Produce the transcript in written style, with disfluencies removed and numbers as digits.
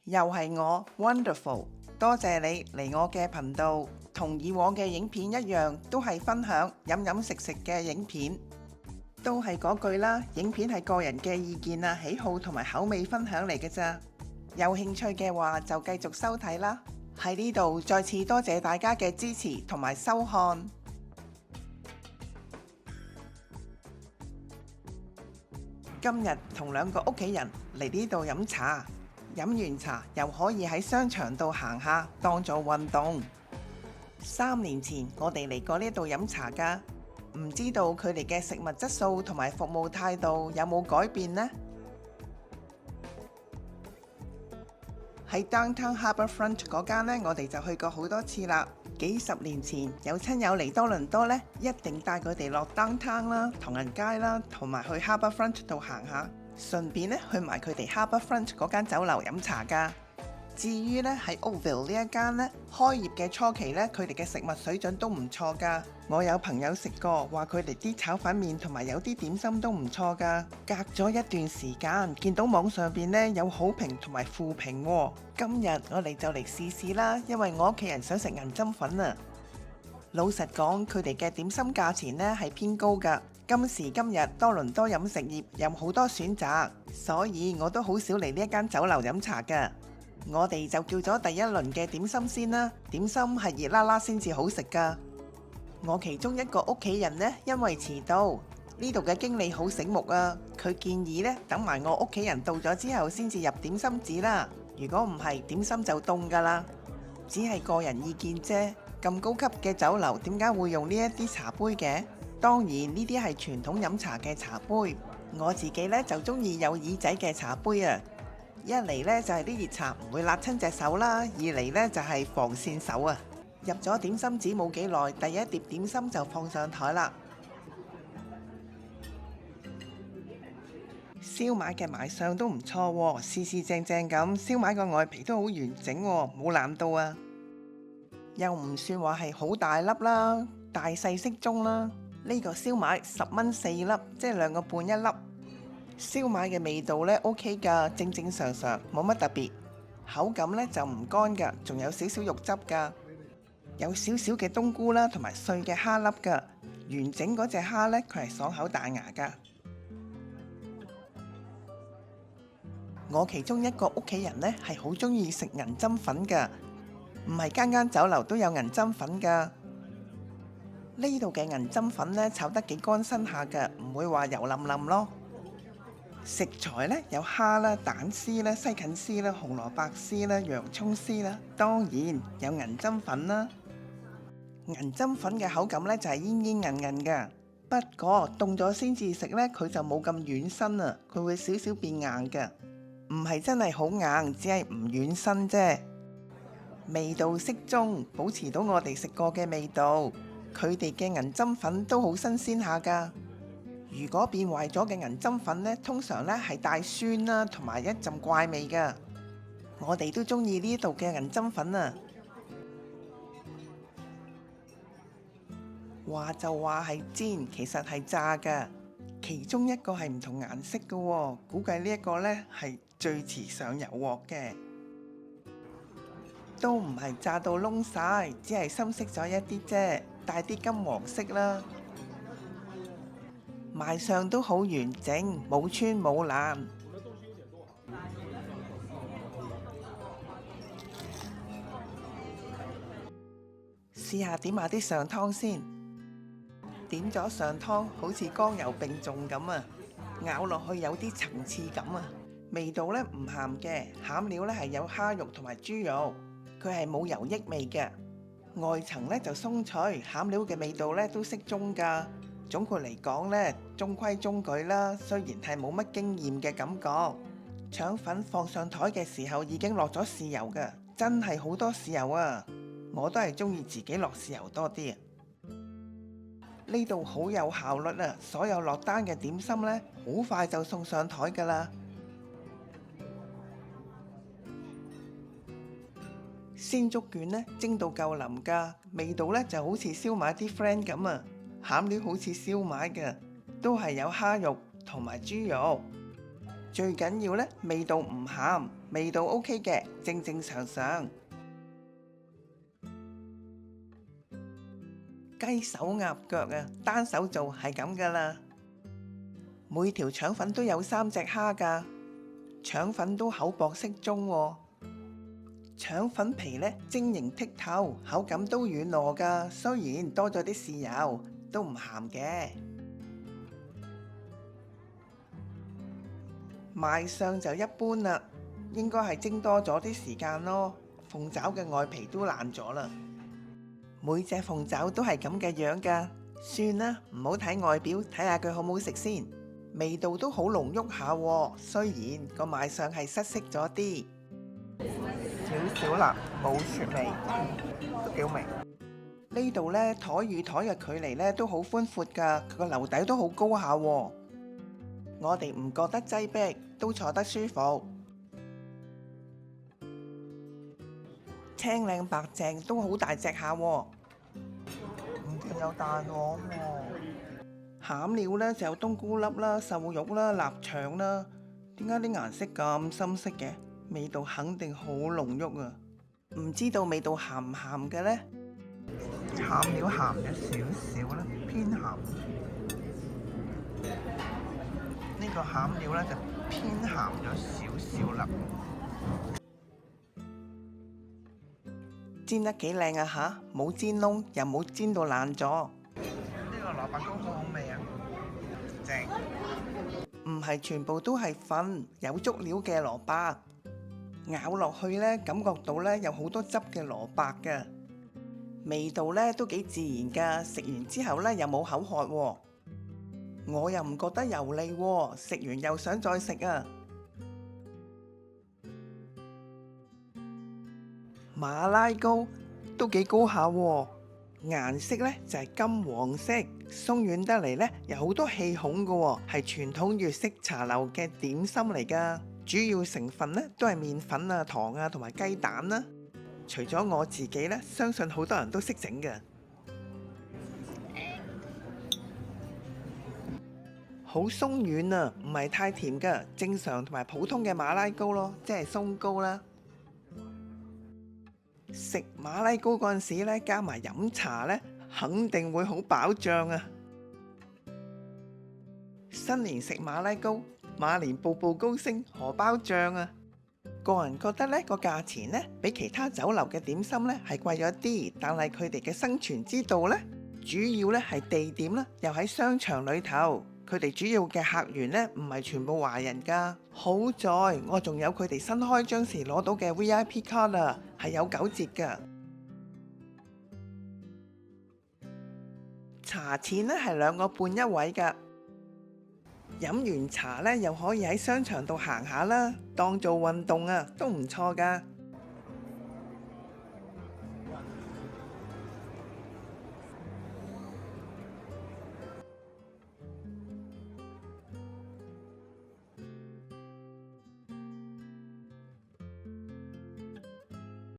又係我 Wonderful，多謝你嚟我嘅頻道。同以往嘅影片一樣，都係分享飲飲食食嘅影片。都係嗰句啦，影片係個人嘅意見啊、喜好同埋口味分享嚟嘅咋。有興趣嘅話就繼續收睇啦。喺呢度再次多謝大家嘅支持同埋收看。今日同兩個屋企人嚟呢度飲茶，飲完茶又可以喺商場度行下，當做運動。3年前我哋嚟過呢度飲茶㗎，唔知道佢哋嘅食物質素同埋服務態度有冇改變呢？喺 Downtown Harbourfront 嗰間呢，我哋就去過好多次啦。幾十年前有親友嚟多倫多呢，一定帶佢哋落 Downtown 啦、唐人街啦，同埋去 Harbourfront 度行下，順便呢去埋佢哋 Harbourfront 嗰間酒樓飲茶㗎。至於呢喺 Oakville 呢一間呢，開業嘅初期呢，佢哋嘅食物水準都唔錯㗎。我有朋友食過，話佢哋啲炒粉麵同埋有啲點心都唔錯㗎。隔咗一段時間，見到網上邊呢有好評同埋負評喎。今日我哋就嚟試試啦，因為我屋企人想食銀針粉啊。老實講，佢哋嘅點心價錢呢係偏高㗎。今時今日多倫多飲食業有好多選擇，所以我都好少嚟呢一間酒樓飲茶㗎。我哋就叫咗第一輪嘅點心先啦，點心係熱辣辣先至好食㗎。我其中一個屋企人呢，因為遲到，呢度嘅經理好醒目啊，佢建議呢，等埋我屋企人到咗之後先至入點心紙啦。如果唔係，點心就凍㗎啦。只係個人意見啫，咁高級嘅酒樓點解會用呢一啲茶杯嘅？當然呢啲係傳統飲茶嘅茶杯，我自己呢，就中意有耳仔嘅茶杯啊。一嚟呢就係啲熱茶唔會辣親隻手啦，二嚟呢就係防跣手啊。入咗點心紙冇幾耐，第一碟點心就放上台啦。燒賣嘅賣相都唔錯喎，四四正正咁，燒賣個外皮都好完整喎，冇爛到啊。又唔算話係好大粒啦，大細適中啦。呢個燒賣10蚊4粒，即係2個半一粒。燒賣嘅味道呢 OK 㗎，正正常常，冇乜特別。口感呢就唔乾㗎，仲有少少肉汁㗎，有少少嘅冬菇啦，同埋碎嘅蝦粒㗎。完整嗰隻蝦呢，佢係爽口大牙㗎。我其中一個屋企人呢係好中意食銀針粉㗎，唔係間間酒樓都有銀針粉㗎。呢度嘅銀針粉呢炒得幾乾身下㗎，唔會話油淋淋咯。食材呢有蝦啦、蛋絲啦、西芹絲啦、紅蘿蔔絲啦、洋葱絲啦，當然有銀針粉啦。銀針粉嘅口感呢就係煙煙韌韌㗎，不過凍咗先至食呢，佢就冇咁軟身啊，佢會少少變硬㗎，唔係真係好硬，只係唔軟身啫。味道適中，保持到我哋食過嘅味道。佢哋嘅銀針粉都好新鮮下㗎。如果變壞咗嘅銀針粉呢，通常呢係帶酸啦，同埋一陣怪味㗎。我哋都中意呢度嘅銀針粉啊。話就話係煎，其實係炸㗎。其中一個係唔同顏色㗎喎，估計呢一個呢係最遲上油鑊嘅。都唔係炸到燶晒，只係深色咗一啲啫，帶啲金黃色啦。賣相都好完整，冇穿冇爛。試下點下啲上湯先，點咗上湯好似剛柔並重咁啊，咬落去有啲層次感啊。味道呢唔鹹嘅，餡料呢係有蝦肉同埋豬肉，佢係冇油益味嘅。外層呢就鬆脆，餡料嘅味道呢都適中㗎。總括嚟講呢，中規中矩啦，雖然係冇乜驚豔嘅感覺。腸粉放上台嘅時候已經落咗豉油㗎，真係好多豉油啊！我都係中意自己落豉油多啲啊。呢度好有效率啊，所有落單嘅點心呢，好快就送上台㗎啦。鮮竹卷呢，蒸到夠腍㗎，味道呢就好似燒賣啲 friend 咁啊。餡料好似燒賣嘅，都係有蝦肉同埋豬肉。最緊要呢，味道唔鹹，味道 OK 嘅，正正常常。雞手鴨腳啊，單手做係咁噶啦。每條腸粉都有3隻蝦㗎，腸粉都厚薄適中喎。腸粉皮呢晶瑩剔透，口感都軟糯㗎，雖然多咗啲豉油，都唔鹹嘅。賣相就一般啦，應該係蒸多咗啲時間咯。鳳爪嘅外皮都爛咗啦。每隻鳳爪都係咁嘅樣㗎，算啦，唔好睇外表，睇下佢好唔好食先。味道都好濃郁下喎，雖然個賣相係失色咗啲，少少辣，冇雪味，都幾好味。呢度呢，枱與枱嘅距離呢都好寬闊㗎，佢個樓底都好高下喎。我哋唔覺得擠迫，都坐得舒服。青靚白淨都好大隻下喎，唔見有蛋黃喎。餡料呢就有冬菇粒啦、瘦肉啦、臘腸啦。點解啲顏色咁深色嘅？味道肯定好濃郁啊！唔知道味道鹹唔鹹嘅呢？餡料鹹咗少少啦，偏鹹。呢個餡料呢就偏鹹咗少少啦。煎得幾靚啊吓，冇煎燶又冇煎到爛咗。呢個蘿蔔糕好好味啊，正。唔係全部都係粉，有足料嘅蘿蔔，咬落去呢，感覺到呢有好多汁嘅蘿蔔㗎，味道呢都幾自然㗎。食完之後呢又冇口渴喎，我又唔覺得油膩喎，食完又想再食啊。馬拉糕都幾高下喎，顏色呢就係金黃色，鬆軟得嚟呢有好多氣孔㗎喎，係傳統粵式茶樓嘅點心嚟㗎。主要成分呢都係麵粉啊、糖啊同埋雞蛋啦。除咗我自己呢，相信好多人都識整㗎。好鬆軟啊，唔係太甜㗎，正常同埋普通嘅馬拉糕咯，即係鬆糕啦。食馬拉糕嗰陣時咧，加埋飲茶咧，肯定會好飽脹啊！新年食馬拉糕，馬年步步高升，荷包脹啊！個人覺得呢個價錢呢，比其他酒樓嘅點心呢係貴咗啲，但係佢哋嘅生存之道呢，主要呢係地點啦，又喺商場裏頭。佢哋主要嘅客源呢，唔係全部華人㗎。好在我仲有佢哋新開張時攞到嘅 VIP 卡啊，係有9折㗎。茶錢呢係2個半一位㗎。飲完茶呢，又可以喺商場度行下啦，當做運動啊，都唔錯㗎。